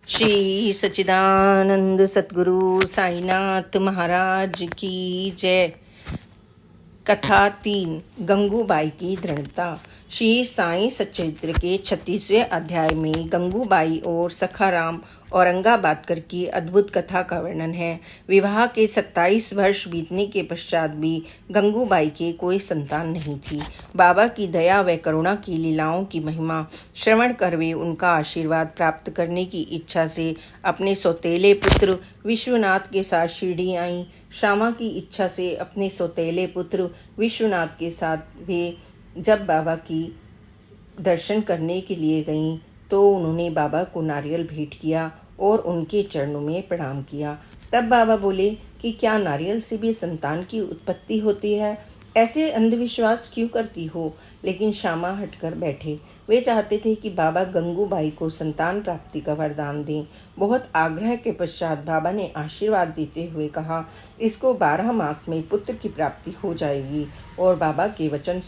श्री सच्चिदानंद सतगुरु साईनाथ महाराज की जय। कथा 3 गंगूबाई की दृढ़ता। श्री साईं सच्चरित्र के 36वें अध्याय में गंगूबाई और सखाराम औरंगाबादकर की अद्भुत कथा का वर्णन है। विवाह के 27 वर्ष बीतने के पश्चात भी गंगूबाई के कोई संतान नहीं थी। बाबा की दया व करुणा की लीलाओं की महिमा श्रवण कर वे उनका आशीर्वाद प्राप्त करने की इच्छा से अपने सौतेले पुत्र विश्वनाथ के साथ शिरडी आईं। श्यामा की इच्छा से अपने सौतेले पुत्र विश्वनाथ के साथ वे जब बाबा की दर्शन करने के लिए गईं तो उन्होंने बाबा को नारियल भेंट किया और उनके चरणों में प्रणाम किया। तब बाबा बोले कि क्या नारियल से भी संतान की उत्पत्ति होती है? ऐसे अंधविश्वास क्यों करती हो? लेकिन श्यामा हटकर बैठे। वे चाहते थे कि बाबा गंगूबाई को संतान प्राप्ति का वरदान दें। बहुत आग्रह के पश्चात बाबा ने आशीर्वाद देते हुए कहा, इसको 12 मास में पुत्र की प्राप्ति हो जाएगी। और बाबा के वचन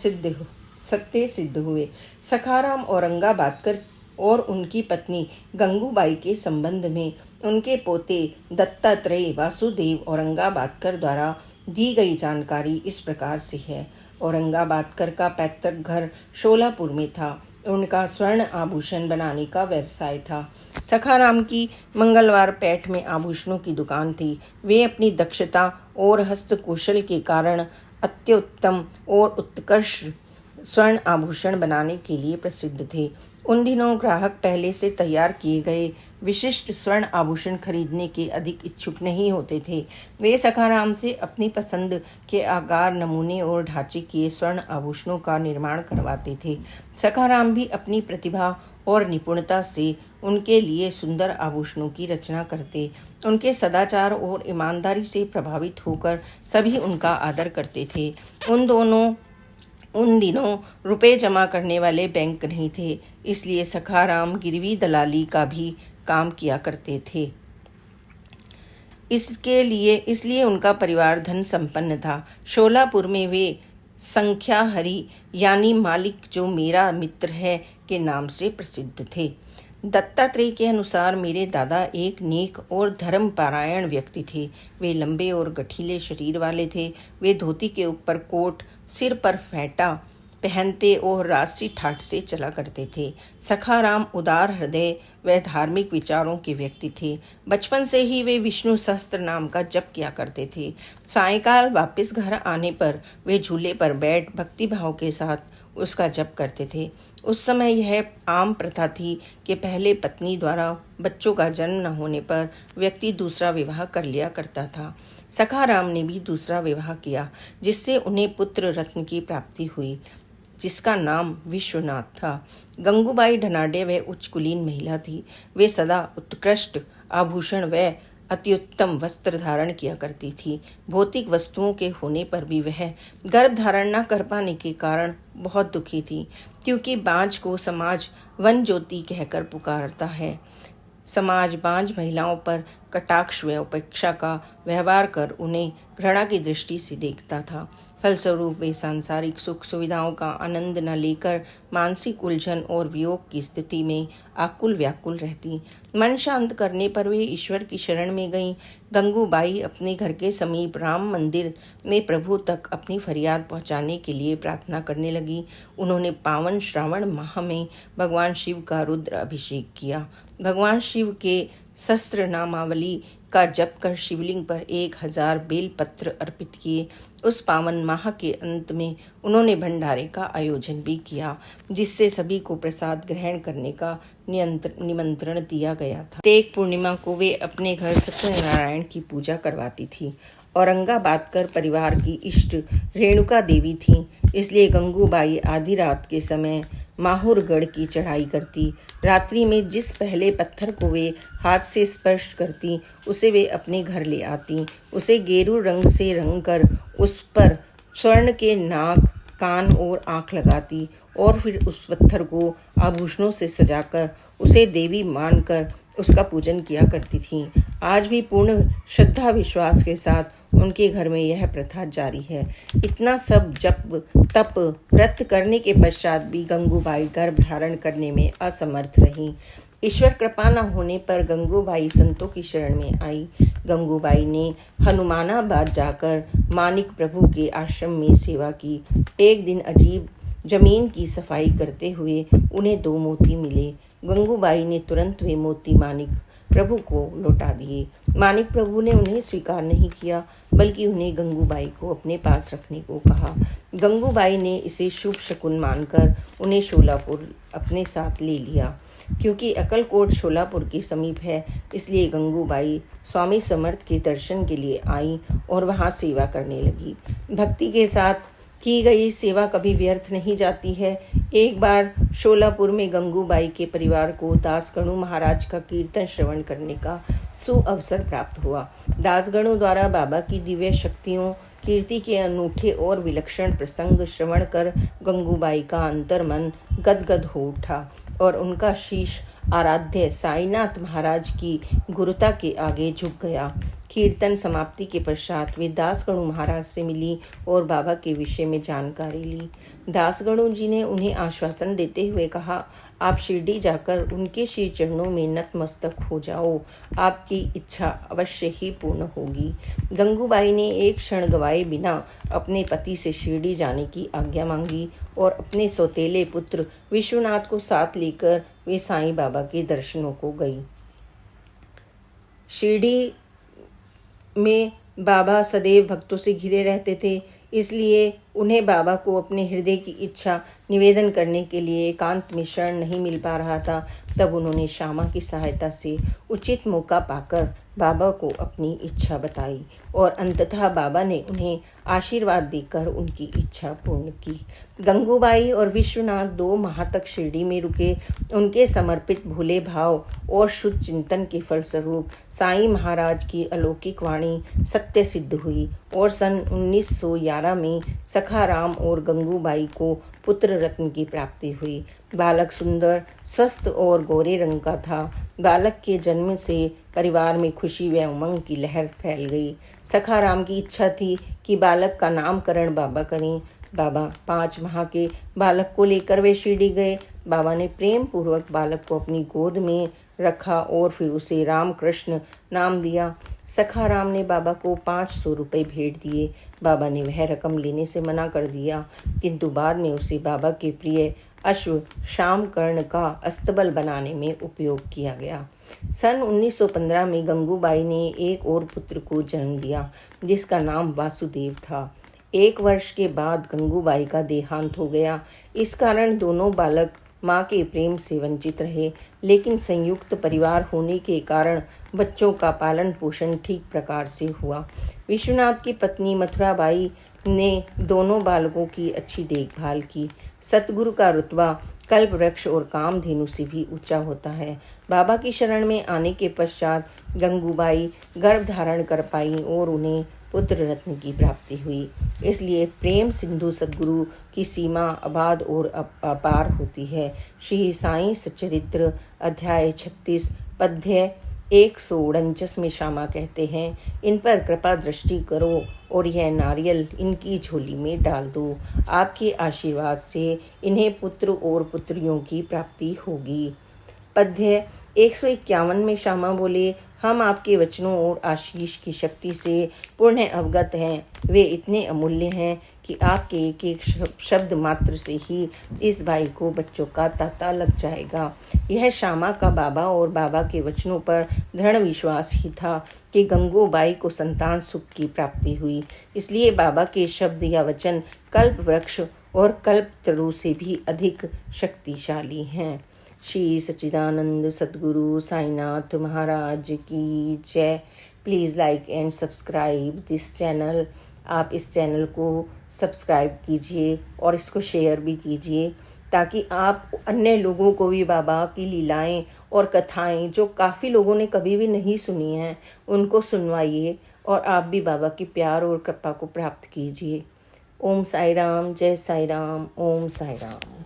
सत्य सिद्ध हुए। सखाराम औरंगाबादकर और उनकी पत्नी गंगूबाई के संबंध में उनके पोते दत्तात्रेय वासुदेव औरंगाबादकर द्वारा दी गई जानकारी इस प्रकार से है। औरंगाबादकर का पैतृक घर शोलापुर में था। उनका स्वर्ण आभूषण बनाने का व्यवसाय था। सखाराम की मंगलवार पेट में आभूषणों की दुकान थी। वे अपनी दक्षता और हस्तकौशल के कारण अत्युत्तम और उत्कृष्ट स्वर्ण आभूषण बनाने के लिए प्रसिद्ध थे। उन दिनों ग्राहक पहले से तैयार किए गए विशिष्ट स्वर्ण आभूषण खरीदने के अधिक इच्छुक नहीं होते थे। वे सखाराम से अपनी पसंद के आकार, नमूने और ढांचे किए स्वर्ण आभूषणों का निर्माण करवाते थे। सखाराम भी अपनी प्रतिभा और निपुणता से उनके लिए सुंदर आभूषणों की रचना करते। उनके सदाचार और ईमानदारी से प्रभावित होकर सभी उनका आदर करते थे। उन दिनों रुपए जमा करने वाले बैंक नहीं थे, इसलिए सखाराम गिरवी दलाली का भी काम किया करते थे। इसलिए उनका परिवार धन संपन्न था। शोलापुर में वे संख्या हरि यानी मालिक जो मेरा मित्र है के नाम से प्रसिद्ध थे। दत्तात्रेय के अनुसार मेरे दादा एक नेक और धर्मपरायण व्यक्ति थे। वे लंबे और गठीले शरीर वाले थे। वे धोती के ऊपर कोट, सिर पर फेंटा पहनते और राजसी ठाठ से चला करते थे। सखाराम उदार हृदय व धार्मिक विचारों के व्यक्ति थे। बचपन से ही वे विष्णु सहस्त्र नाम का जप किया करते थे। सायंकाल वापस घर आने पर वे झूले पर बैठ भक्तिभाव के साथ उसका जप करते थे। उस समय यह आम प्रथा थी कि पहले पत्नी द्वारा बच्चों का जन्म न होने पर व्यक्ति दूसरा विवाह कर लिया करता था। सखाराम ने भी दूसरा विवाह किया, जिससे उन्हें पुत्र रत्न की प्राप्ति हुई, जिसका नाम विश्वनाथ था। गंगूबाई धनाढ्य व उच्च कुलीन महिला थी। वे सदा उत्कृष्ट आभूषण व अत्युत्तम वस्त्र धारण किया करती थी। भौतिक वस्तुओं के होने पर भी वह गर्भ धारण न कर पाने के कारण बहुत दुखी थी, क्योंकि बाँझ को समाज वन ज्योति कहकर पुकारता है। समाज बाँझ महिलाओं पर कटाक्ष व उपेक्षा का व्यवहार कर उन्हें घृणा की दृष्टि से देखता था। फलस्वरूप वे सांसारिक सुख सुविधाओं का आनंद न लेकर मानसिक उलझन और वियोग की स्थिति में आकुल व्याकुल रहती। मन शांत करने पर वे ईश्वर की शरण में गईं। गंगूबाई अपने घर के समीप राम मंदिर में प्रभु तक अपनी फरियाद पहुंचाने के लिए प्रार्थना करने लगी। उन्होंने पावन श्रावण माह में भगवान शिव का रुद्र अभिषेक किया। भगवान शिव के सहस्त्र नामावली का जप कर शिवलिंग पर 1000 बेल पत्र अर्पित किए। उस पावन माह के अंत में उन्होंने भंडारे का आयोजन भी किया, जिससे सभी को प्रसाद ग्रहण करने का निमंत्रण दिया गया था। प्रत्येक पूर्णिमा को वे अपने घर सत्यनारायण की पूजा करवाती थी। औरंगाबादकर परिवार की इष्ट रेणुका देवी थीं, इसलिए गंगूबाई आधी रात के समय माहुरगढ़ की चढ़ाई करती। रात्रि में जिस पहले पत्थर को वे हाथ से स्पर्श करती, उसे वे अपने घर ले आती। उसे गेरू रंग से रंग कर उस पर स्वर्ण के नाक, कान और आँख लगाती और फिर उस पत्थर को आभूषणों से सजाकर उसे देवी मानकर उसका पूजन किया करती थीं। आज भी पूर्ण श्रद्धा विश्वास के साथ उनके घर में यह प्रथा जारी है। इतना सब जप तप व्रत करने के पश्चात भी गंगूबाई गर्भ धारण करने में असमर्थ रहीं। ईश्वर कृपा न होने पर गंगूबाई संतों की शरण में आई। गंगूबाई ने हनुमानाबाद जाकर मानिक प्रभु के आश्रम में सेवा की। एक दिन अजीब जमीन की सफाई करते हुए उन्हें 2 मोती मिले। गंगूबाई ने तुरंत वे मोती मानिक प्रभु को लौटा दिए। मानिक प्रभु ने उन्हें स्वीकार नहीं किया, बल्कि उन्हें गंगूबाई को अपने पास रखने को कहा। गंगूबाई ने इसे शुभ शकुन मानकर उन्हें शोलापुर अपने साथ ले लिया। क्योंकि अक्कलकोट शोलापुर के समीप है, इसलिए गंगूबाई स्वामी समर्थ के दर्शन के लिए आई और वहाँ सेवा करने लगी। भक्ति के साथ की गई सेवा कभी व्यर्थ नहीं जाती है। एक बार शोलापुर में गंगूबाई के परिवार को दासगणु महाराज का कीर्तन श्रवण करने का सुअवसर प्राप्त हुआ। दासगणों द्वारा बाबा की दिव्य शक्तियों, कीर्ति के अनूठे और विलक्षण प्रसंग श्रवण कर गंगूबाई का अंतर्मन गदगद हो उठा और उनका शीश आराध्य साईनाथ महाराज की गुरुता के आगे झुक गया। कीर्तन समाप्ति के पश्चात वे दासगणु महाराज से मिली और बाबा के विषय में जानकारी ली। दासगणु जी ने उन्हें आश्वासन देते हुए कहा, आप शिरडी जाकर उनके श्री चरणों में नतमस्तक हो जाओ, आपकी इच्छा अवश्य ही पूर्ण होगी। गंगूबाई ने एक क्षण गवाए बिना अपने पति से शिरडी जाने की आज्ञा मांगी और अपने सौतेले पुत्र विश्वनाथ को साथ लेकर वे साईं बाबा के दर्शनों को गई। शिरडी में बाबा सदैव भक्तों से घिरे रहते थे, इसलिए उन्हें बाबा को अपने हृदय की इच्छा निवेदन करने के लिए एकांत में शरण नहीं मिल पा रहा था। तब उन्होंने श्यामा की सहायता से उचित मौका पाकर बाबा को अपनी इच्छा बताई और अंततः बाबा ने उन्हें आशीर्वाद देकर उनकी इच्छा पूर्ण की। गंगूबाई और विश्वनाथ 2 माह तक शिरडी में रुके। उनके समर्पित भोले भाव और शुद्ध चिंतन के फलस्वरूप साईं महाराज की अलौकिक वाणी सत्य सिद्ध हुई और सन 1911 में सखाराम और गंगूबाई को पुत्र रत्न की प्राप्ति हुई। बालक सुंदर, स्वस्थ और गोरे रंग का था। बालक के जन्म से परिवार में खुशी व उमंग की लहर फैल गई। सखाराम की इच्छा थी कि बालक का नामकरण बाबा करें। बाबा 5 माह के बालक को लेकर वे शिरडी गए। बाबा ने प्रेम पूर्वक बालक को अपनी गोद में रखा और फिर उसे रामकृष्ण नाम दिया। सखाराम ने बाबा को 500 रुपये भेंट दिए। बाबा ने वह रकम लेने से मना कर दिया, किंतु बाद में उसे बाबा के प्रिय अश्व श्यामकर्ण का अस्तबल बनाने में उपयोग किया गया। सन 1915 में गंगूबाई ने एक और पुत्र को जन्म दिया, जिसका नाम वासुदेव था। 1 वर्ष के बाद गंगूबाई का देहांत हो गया। इस कारण दोनों बालक माँ के प्रेम से वंचित रहे, लेकिन संयुक्त परिवार होने के कारण बच्चों का पालन पोषण ठीक प्रकार से हुआ। विश्वनाथ की पत्नी मथुराबाई ने दोनों बालकों की अच्छी देखभाल की। सतगुरु का रुतबा कल्प वृक्ष और कामधेनु से भी ऊंचा होता है। बाबा की शरण में आने के पश्चात गंगूबाई गर्भ धारण कर पाई और उन्हें पुत्र रत्न की प्राप्ति हुई। इसलिए प्रेम सिंधु सद्गुरु की सीमा अबाध और अपार होती है। श्री साईं सच्चरित्र अध्याय 36 पद्य 149 में श्यामा कहते हैं, इन पर कृपा दृष्टि करो और यह नारियल इनकी झोली में डाल दो। आपके आशीर्वाद से इन्हें पुत्र और पुत्रियों की प्राप्ति होगी। पद्य 151 में श्यामा बोले, हम आपके वचनों और आशीष की शक्ति से पूर्ण अवगत हैं। वे इतने अमूल्य हैं कि आपके एक एक शब्द मात्र से ही इस भाई को बच्चों का तांता लग जाएगा। यह श्यामा का बाबा और बाबा के वचनों पर दृढ़ विश्वास ही था कि गंगूबाई को संतान सुख की प्राप्ति हुई। इसलिए बाबा के शब्द या वचन कल्प वृक्ष और कल्प तरु से भी अधिक शक्तिशाली हैं। श्री सच्चिदानंद सद्गुरु साईनाथ महाराज की जय। Please like and subscribe this channel. आप इस चैनल को सब्सक्राइब कीजिए और इसको शेयर भी कीजिए, ताकि आप अन्य लोगों को भी बाबा की लीलाएं और कथाएं, जो काफ़ी लोगों ने कभी भी नहीं सुनी हैं, उनको सुनवाइए और आप भी बाबा की प्यार और कृपा को प्राप्त कीजिए। ओम साई राम, जय साई राम, ओम साई राम।